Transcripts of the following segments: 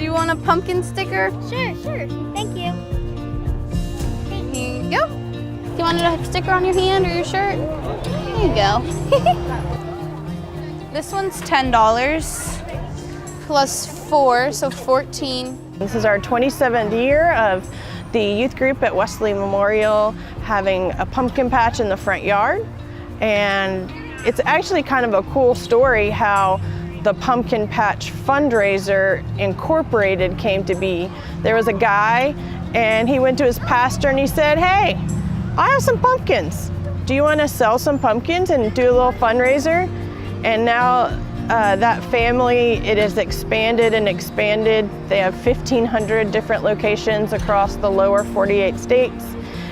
you want a pumpkin sticker? Sure. Thank you. Here you go. Do you want a sticker on your hand or your shirt? There you go. This one's $10 plus 4, so 14. This is our 27th year of the youth group at Wesley Memorial having a pumpkin patch in the front yard. And it's actually kind of a cool story how the Pumpkin Patch fundraiser incorporated came to be. There was a guy and he went to his pastor and he said, "Hey, I have some pumpkins. Do you want to sell some pumpkins and do a little fundraiser?" And now that family, it has expanded and expanded. They have 1,500 different locations across the lower 48 states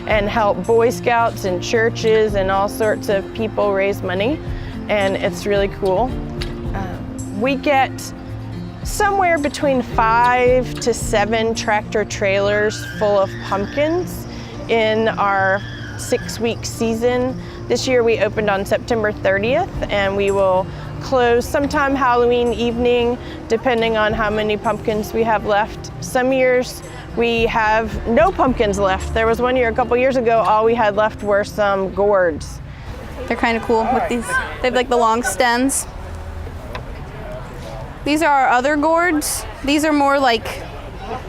and help Boy Scouts and churches and all sorts of people raise money. And it's really cool. We get somewhere between 5 to 7 tractor trailers full of pumpkins in our 6-week season. This year we opened on September 30th and we will close sometime Halloween evening, depending on how many pumpkins we have left. Some years we have no pumpkins left. There was one year a couple years ago, all we had left were some gourds. They're kind of cool with these. They have like the long stems. These are our other gourds. These are more like,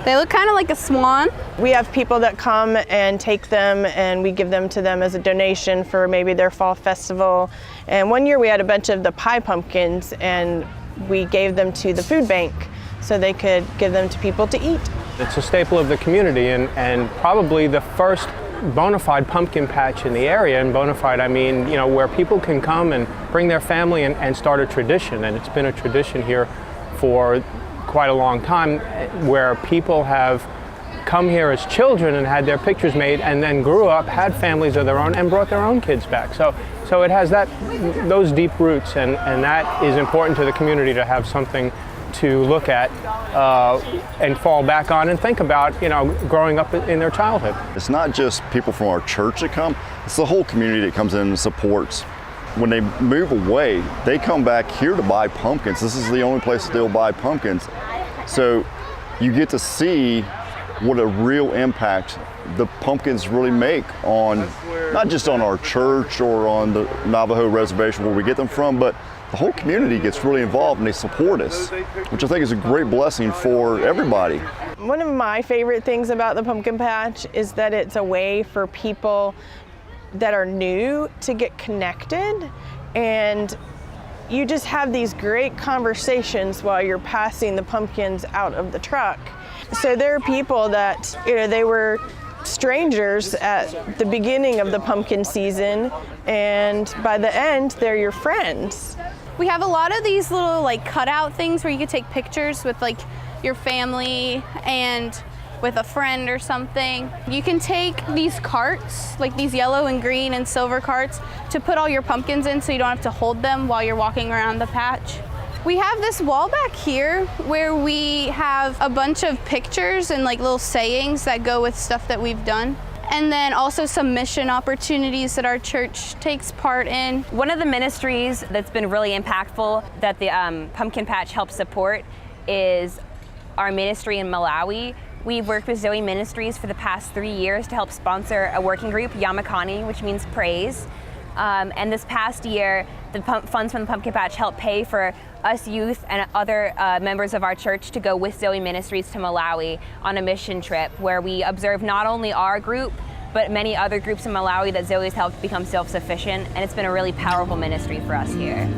they look kind of like a swan. We have people that come and take them and we give them to them as a donation for maybe their fall festival. And one year we had a bunch of the pie pumpkins and we gave them to the food bank so they could give them to people to eat. It's a staple of the community and probably the first bona fide pumpkin patch in the area. And bona fide, I mean, you know, where people can come and bring their family and start a tradition. And it's been a tradition here for quite a long time where people have come here as children and had their pictures made and then grew up, had families of their own and brought their own kids back. So it has those deep roots and that is important to the community to have something to look at and fall back on and think about, you know, growing up in their childhood. It's not just people from our church that come, it's the whole community that comes in and supports. When they move away, they come back here to buy pumpkins. This is the only place that they'll buy pumpkins. So you get to see what a real impact the pumpkins really make on, not just on our church or on the Navajo reservation where we get them from, but the whole community gets really involved and they support us, which I think is a great blessing for everybody. One of my favorite things about the pumpkin patch is that it's a way for people that are new to get connected, and you just have these great conversations while you're passing the pumpkins out of the truck. So there are people that, you know, they were strangers at the beginning of the pumpkin season, and by the end, they're your friends. We have a lot of these little like cutout things where you can take pictures with like your family and with a friend or something. You can take these carts, like these yellow and green and silver carts, to put all your pumpkins in so you don't have to hold them while you're walking around the patch. We have this wall back here where we have a bunch of pictures and like little sayings that go with stuff that we've done. And then also some mission opportunities that our church takes part in. One of the ministries that's been really impactful that the Pumpkin Patch helps support is our ministry in Malawi. We've worked with Zoe Ministries for the past 3 years to help sponsor a working group, Yamakani, which means praise. And this past year, the funds from the Pumpkin Patch helped pay for us youth and other members of our church to go with Zoe Ministries to Malawi on a mission trip where we observed not only our group, but many other groups in Malawi that Zoe's helped become self-sufficient. And it's been a really powerful ministry for us here.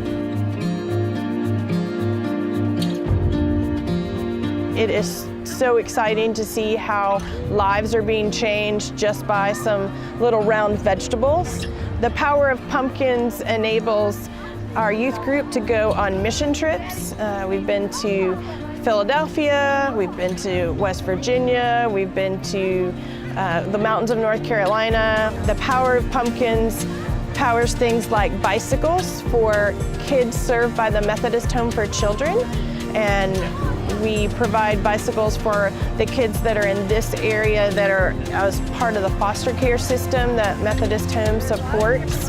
It is so exciting to see how lives are being changed just by some little round vegetables. The power of pumpkins enables our youth group to go on mission trips. We've been to Philadelphia, we've been to West Virginia, we've been to the mountains of North Carolina. The power of pumpkins powers things like bicycles for kids served by the Methodist Home for Children, and we provide bicycles for the kids that are in this area that are as part of the foster care system that Methodist Home supports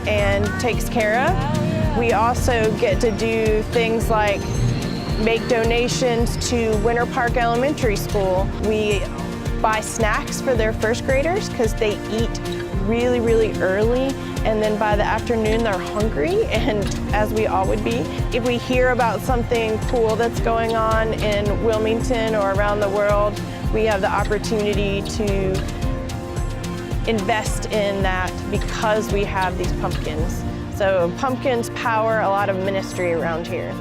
and takes care of. We also get to do things like make donations to Winter Park Elementary School. We buy snacks for their first graders because they eat really, really early, and then by the afternoon they're hungry, and as we all would be. If we hear about something cool that's going on in Wilmington or around the world, we have the opportunity to invest in that because we have these pumpkins. So pumpkins power a lot of ministry around here.